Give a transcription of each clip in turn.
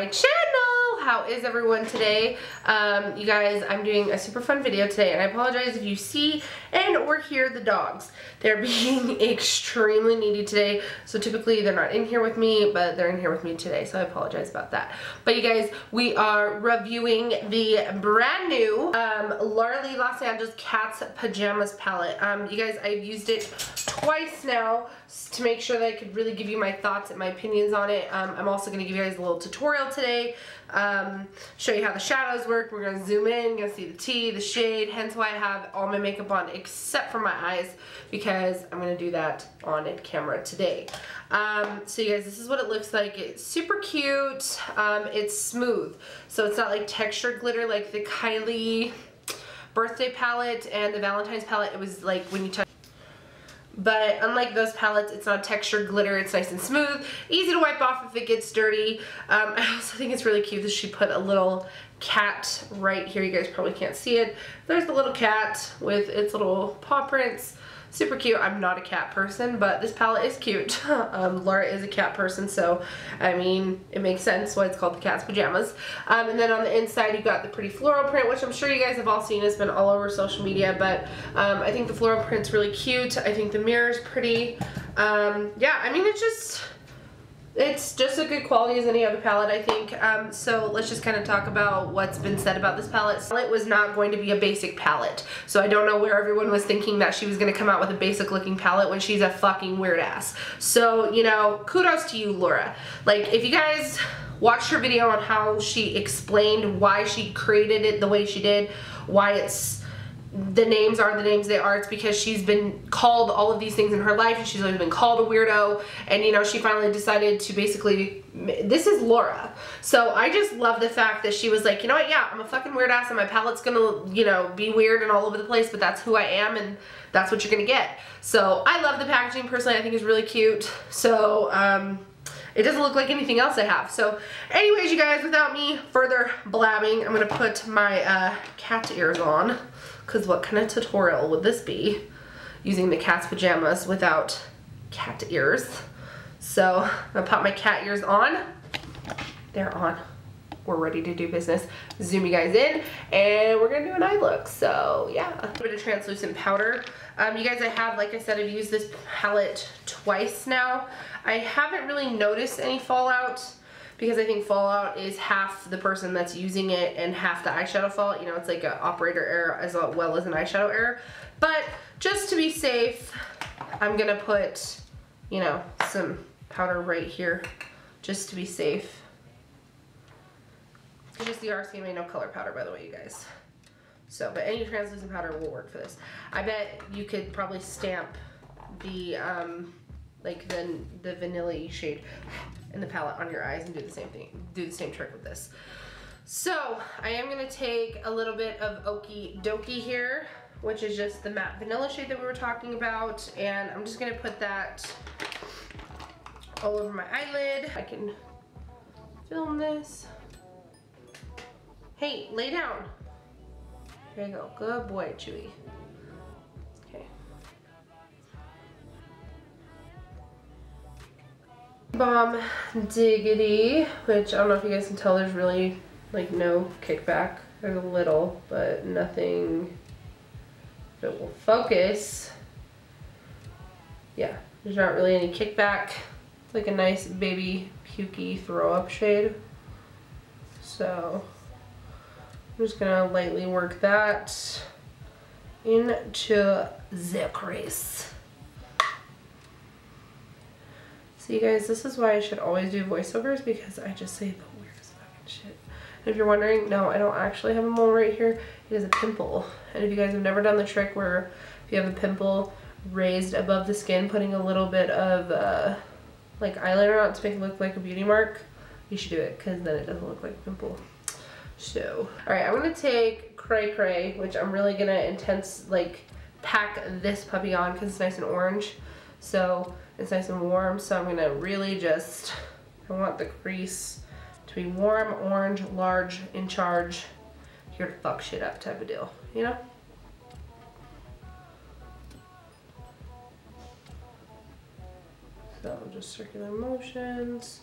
my channel. How is everyone today? You guys, I'm doing a super fun video today, and I apologize if you see and or hear the dogs. They're being extremely needy today, so typically they're not in here with me, but they're in here with me today, so I apologize about that. But you guys, we are reviewing the brand new Laura Lee Los Angeles Cat's Pajamas palette. You guys, I've used it twice now to make sure that I could really give you my thoughts and my opinions on it. I'm also going to give you guys a little tutorial today, show you how the shadows work. We're going to zoom in, you're going to see the tea, the shade, hence why I have all my makeup on except for my eyes, because I'm going to do that on camera today. So you guys, this is what it looks like. It's super cute. It's smooth, so it's not like textured glitter like the Kylie birthday palette and the Valentine's palette. It was like when you touch. But unlike those palettes, it's not textured glitter. It's nice and smooth, easy to wipe off if it gets dirty. I also think it's really cute that she put a little cat right here. You guys probably can't see it. There's the little cat with its little paw prints. Super cute. I'm not a cat person, but this palette is cute. Laura is a cat person, so I mean, it makes sense why it's called the Cat's Pajamas. And then on the inside, you got the pretty floral print, which I'm sure you guys have all seen. It's been all over social media, but I think the floral print's really cute. I think the mirror's pretty. Yeah, I mean, it's just a good quality as any other palette, I think. So let's just kind of talk about what's been said about this palette. This palette was not going to be a basic palette. So I don't know where everyone was thinking that she was going to come out with a basic looking palette when she's a fucking weird ass. So, you know, kudos to you, Laura. Like, if you guys watched her video on how she explained why she created it the way she did, why the names are the names they are, it's because she's been called all of these things in her life, and she's always been called a weirdo, and you know, she finally decided to basically, this is Laura. So I just love the fact that she was like, you know what, yeah, I'm a fucking weird ass and my palette's gonna, you know, be weird and all over the place, but that's who I am and that's what you're gonna get. So I love the packaging personally. I think it's really cute. So it doesn't look like anything else I have. So anyways, you guys, without me further blabbing, I'm gonna put my cat ears on. Because what kind of tutorial would this be? Using the cat's pajamas without cat ears. So I'm gonna pop my cat ears on. They're on. We're ready to do business. Zoom you guys in, and we're gonna do an eye look. So yeah, a bit of translucent powder. You guys, I have, like I said, I've used this palette twice now. I haven't really noticed any fallout, because I think fallout is half the person that's using it and half the eyeshadow fallout. You know, it's like an operator error as well as an eyeshadow error. But just to be safe, I'm gonna put, you know, some powder right here, just to be safe. It's just the RCMA no color powder, by the way, you guys. So, but any translucent powder will work for this. I bet you could probably stamp the like the vanilla-y shade in the palette on your eyes and do the same thing, do the same trick with this. So I am gonna take a little bit of Okie Dokie here, which is just the matte vanilla shade that we were talking about, and I'm just gonna put that all over my eyelid. I can film this. Hey, lay down. There you go, good boy, Chewy. Okay. Bomb Diggity, which I don't know if you guys can tell, there's really like no kickback. There's a little, but nothing that will focus. Yeah, there's not really any kickback. It's like a nice baby pukey throw up shade. So I'm just gonna lightly work that into the crease. So you guys, this is why I should always do voiceovers, because I just say the weirdest fucking shit. And if you're wondering, no, I don't actually have a mole right here. It is a pimple. And if you guys have never done the trick where if you have a pimple raised above the skin, putting a little bit of like eyeliner on to make it look like a beauty mark, you should do it, because then it doesn't look like a pimple. So, alright, I'm gonna take Cray Cray, which I'm really gonna pack this puppy on because it's nice and orange. So it's nice and warm, so I'm gonna really just, I want the crease to be warm, orange, large, in charge, here to fuck shit up type of deal, you know? So just circular motions,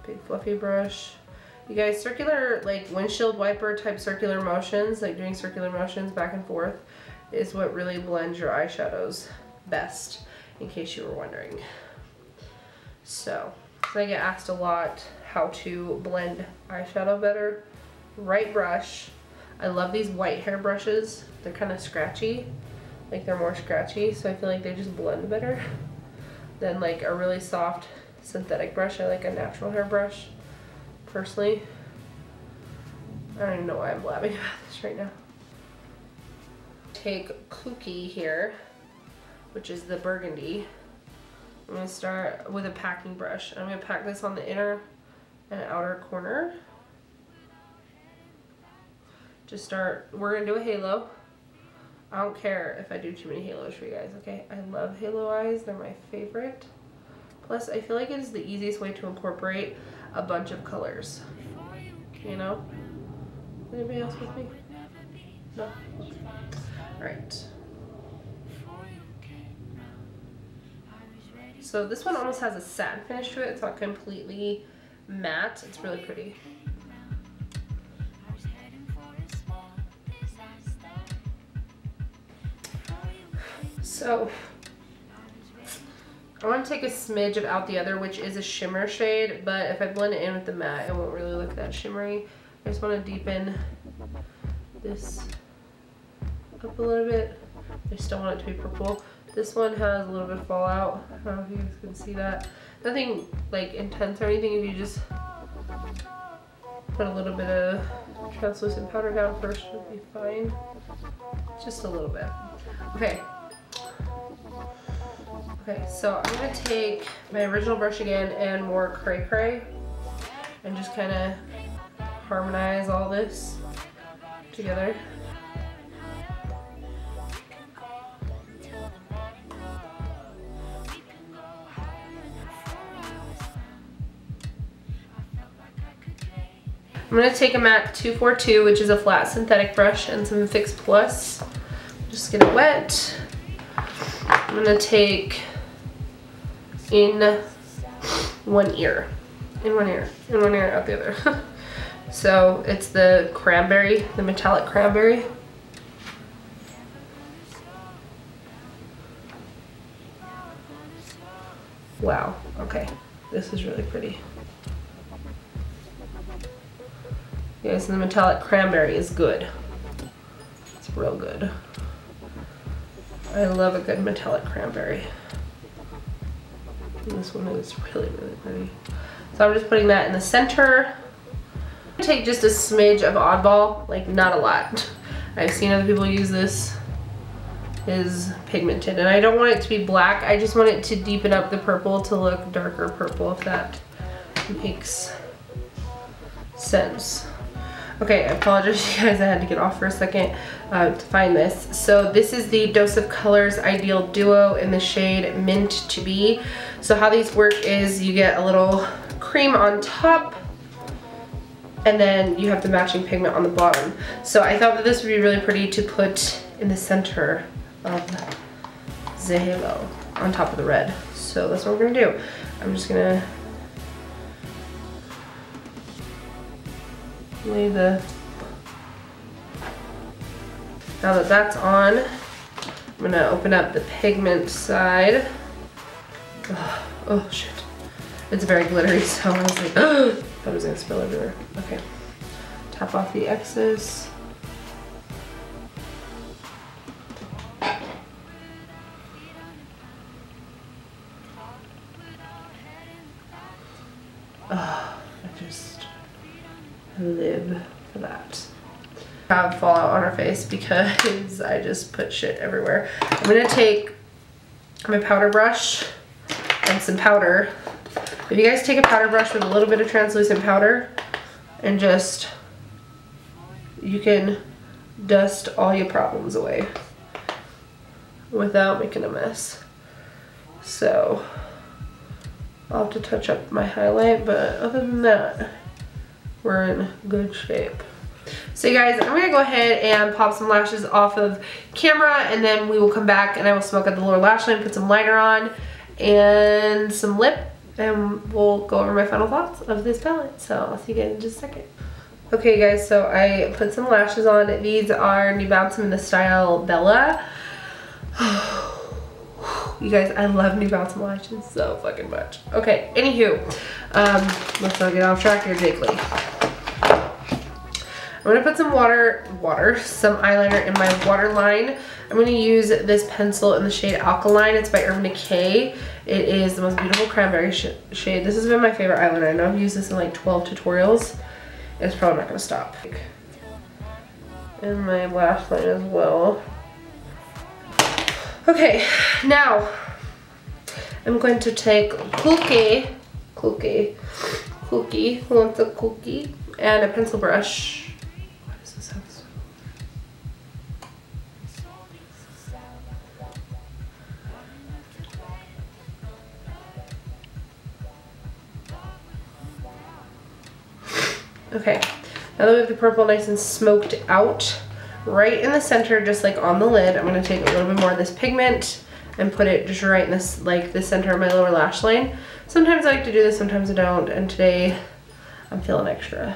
big fluffy brush. You guys, circular, like windshield wiper type circular motions, like doing circular motions back and forth, is what really blends your eyeshadows best, in case you were wondering. So I get asked a lot how to blend eyeshadow better. Right brush. I love these white hair brushes. They're kind of scratchy, like they're more scratchy, so I feel like they just blend better than like a really soft synthetic brush. I like a natural hair brush, personally. I don't even know why I'm blabbing about this right now. Take Kooky here, which is the burgundy. I'm going to start with a packing brush. I'm going to pack this on the inner and outer corner. Just start, we're going to do a halo. I don't care if I do too many halos for you guys, okay? I love halo eyes, they're my favorite. Plus, I feel like it is the easiest way to incorporate a bunch of colors, you know? Anybody else with me? No? Alright. So this one almost has a satin finish to it. It's not completely matte. It's really pretty. So I want to take a smidge of Out the Other, which is a shimmer shade, but if I blend it in with the matte, it won't really look that shimmery. I just want to deepen this up a little bit. I still want it to be purple. This one has a little bit of fallout. I don't know if you guys can see that. Nothing like intense or anything. If you just put a little bit of translucent powder down first, it'll be fine. Just a little bit. Okay. Okay, so I'm gonna take my original brush again and more cray cray and just kind of harmonize all this together. I'm going to take a MAC 242, which is a flat synthetic brush, and some Fix Plus. Just get it wet. I'm going to take in one ear. In one ear, out the other. So it's the cranberry, the metallic cranberry. Wow, okay. This is really pretty. Yes, and the metallic cranberry is good. It's real good. I love a good metallic cranberry. And this one is really, really pretty. So I'm just putting that in the center. I'm gonna take just a smidge of Oddball, like not a lot. I've seen other people use this. It is pigmented, and I don't want it to be black. I just want it to deepen up the purple to look darker purple, if that makes sense. Okay, I apologize you guys, I had to get off for a second to find this. So this is the Dose of Colors Ideal Duo in the shade Mint to Be. So how these work is you get a little cream on top and then you have the matching pigment on the bottom. So I thought that this would be really pretty to put in the center of the halo on top of the red. So that's what we're gonna do. I'm just gonna lay the, now that that's on, I'm gonna open up the pigment side. Oh shit. It's very glittery, so I was like, oh, thought it was gonna spill everywhere. Okay. Tap off the excess. I just live for that. I have fallout on her face because I just put shit everywhere. I'm gonna take my powder brush and some powder. If you guys take a powder brush with a little bit of translucent powder and just, you can dust all your problems away without making a mess. So I'll have to touch up my highlight, but other than that, we're in good shape. So you guys, I'm gonna go ahead and pop some lashes off of camera, and then we will come back and I will smoke out the lower lash line, put some liner on and some lip and we'll go over my final thoughts of this palette. So I'll see you guys in just a second. Okay guys, so I put some lashes on. These are New Balance in the style Bella. You guys, I love New Balance lashes so fucking much. Okay, anywho, let's not get off track here, Jakelie. I'm gonna put some some eyeliner in my waterline. I'm gonna use this pencil in the shade Alkaline. It's by Urban Decay. It is the most beautiful cranberry shade. This has been my favorite eyeliner. I know I've used this in like 12 tutorials. It's probably not gonna stop. And my lash line as well. Okay, now I'm going to take cookie, who wants a cookie, and a pencil brush. What does this have? Okay, now that we have the purple nice and smoked out, right in the center, just like on the lid, I'm going to take a little bit more of this pigment and put it just right in this, like the center of my lower lash line. Sometimes I like to do this, sometimes I don't, and today I'm feeling extra.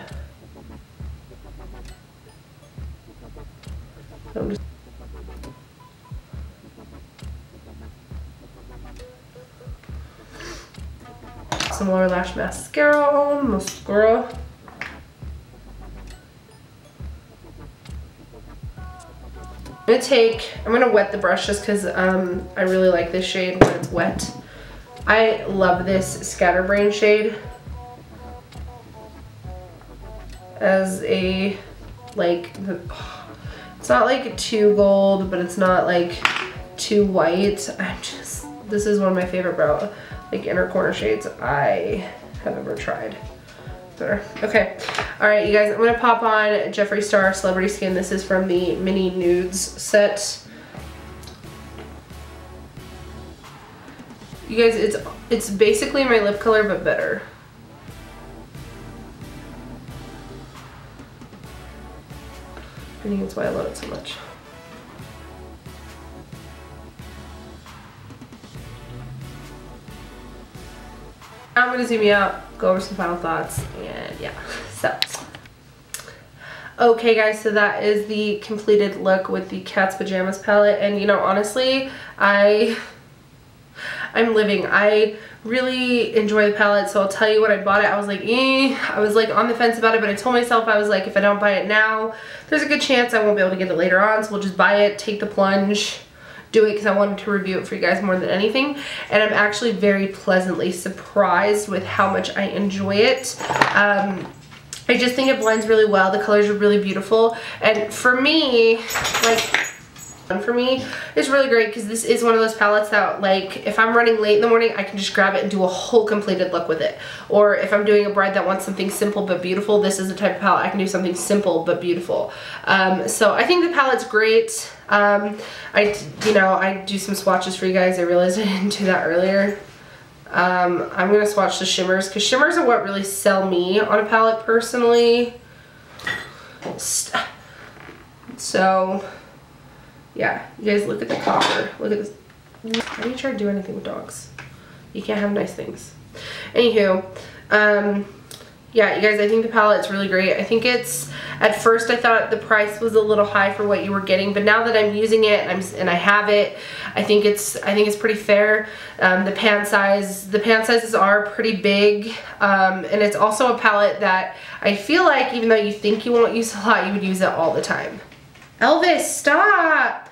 So I'm just some lower lash mascara. I'm gonna wet the brush just because I really like this shade when it's wet. I love this Scatterbrain shade as a, like, it's not like too gold, but it's not like too white. This is one of my favorite brow, like, inner corner shades I have ever tried. Okay, all right, you guys, I'm gonna pop on Jeffree Star Celebrity Skin. This is from the Mini Nudes set. You guys, it's basically my lip color, but better. I think that's why I love it so much. I'm gonna zoom you out, go over some final thoughts, and yeah, so. Okay guys, so that is the completed look with the Cat's Pajamas palette, and you know, honestly, I'm living. I really enjoy the palette, so I'll tell you when I bought it, I was like, I was like on the fence about it, but I told myself, I was like, if I don't buy it now, there's a good chance I won't be able to get it later on, so we'll just buy it, take the plunge, do it because I wanted to review it for you guys more than anything, and I'm actually very pleasantly surprised with how much I enjoy it. I just think it blends really well. The colors are really beautiful, and for me, it's really great because this is one of those palettes that, like, if I'm running late in the morning, I can just grab it and do a whole completed look with it. Or if I'm doing a bride that wants something simple but beautiful, this is the type of palette I can do something simple but beautiful. So I think the palette's great. I do some swatches for you guys. I realized I didn't do that earlier. I'm gonna swatch the shimmers because shimmers are what really sell me on a palette personally. So yeah, you guys look at the copper. Look at this. How do you try to do anything with dogs? You can't have nice things. Anywho, yeah, you guys, I think the palette's really great. I think at first I thought the price was a little high for what you were getting, but now that I'm using it and I have it, I think it's pretty fair. The pan sizes are pretty big, and it's also a palette that I feel like even though you think you won't use a lot, you would use it all the time. Elvis, stop!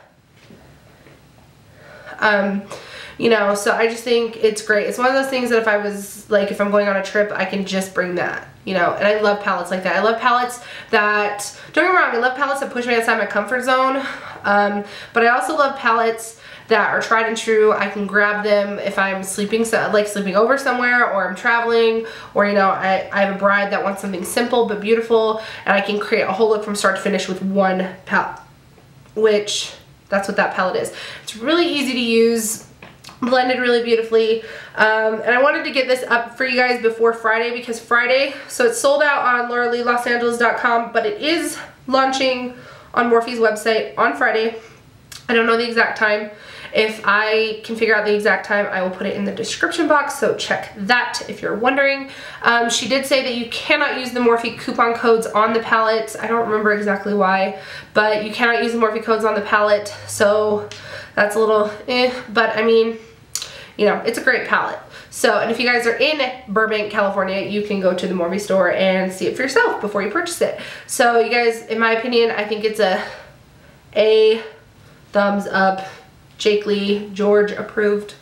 You know, so I just think it's great. It's one of those things that if I'm going on a trip, I can just bring that, you know, and I love palettes like that. I love palettes that, don't get me wrong, I love palettes that push me outside my comfort zone, but I also love palettes that are tried and true. I can grab them if I'm sleeping over somewhere, or I'm traveling, or, you know, I have a bride that wants something simple but beautiful, and I can create a whole look from start to finish with one palette, which that's what that palette is. It's really easy to use, blended really beautifully, and I wanted to get this up for you guys before Friday, because Friday, so it's sold out on lauraleelosangeles.com, but it is launching on Morphe's website on Friday. I don't know the exact time, If I can figure out the exact time, I will put it in the description box, so check that if you're wondering. She did say that you cannot use the Morphe coupon codes on the palette. I don't remember exactly why, but you cannot use the Morphe codes on the palette, so that's a little but I mean, you know, it's a great palette. So, and if you guys are in Burbank, California, you can go to the Morphe store and see it for yourself before you purchase it. So you guys, in my opinion, I think it's a thumbs up. Jakelie George approved.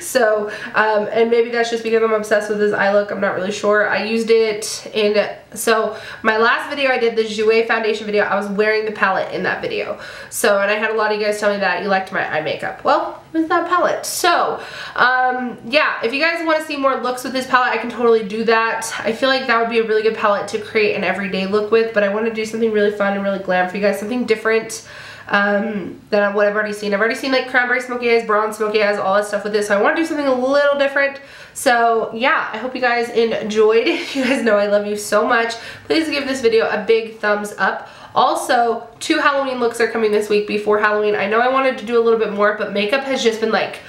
So, and maybe that's just because I'm obsessed with this eye look. I'm not really sure. I used it in, so my last video I did, the Jouer foundation video, I was wearing the palette in that video. So, and I had a lot of you guys tell me that you liked my eye makeup. Well, it was that palette. So, yeah, if you guys want to see more looks with this palette, I can totally do that. I feel like that would be a really good palette to create an everyday look with, but I want to do something really fun and really glam for you guys, something different than what I've already seen. I've already seen like cranberry smoky eyes, bronze smoky eyes, all that stuff with this, so I want to do something a little different. So yeah, I hope you guys enjoyed. You guys know I love you so much. Please give this video a big thumbs up. Also, 2 Halloween looks are coming this week before Halloween. I know I wanted to do a little bit more, but makeup has just been like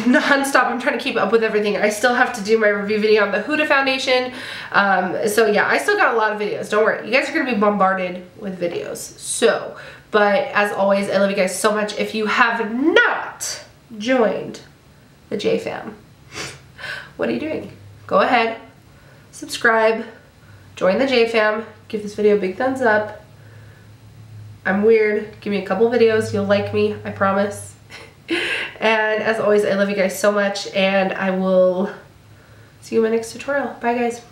non-stop. I'm trying to keep up with everything. I still have to do my review video on the Huda foundation. So yeah, I still got a lot of videos. Don't worry. You guys are going to be bombarded with videos. So, but as always, I love you guys so much. If you have not joined the J fam, what are you doing? Go ahead, subscribe, join the J fam, give this video a big thumbs up. I'm weird. Give me a couple videos. You'll like me. I promise. And as always, I love you guys so much, and I will see you in my next tutorial. Bye, guys.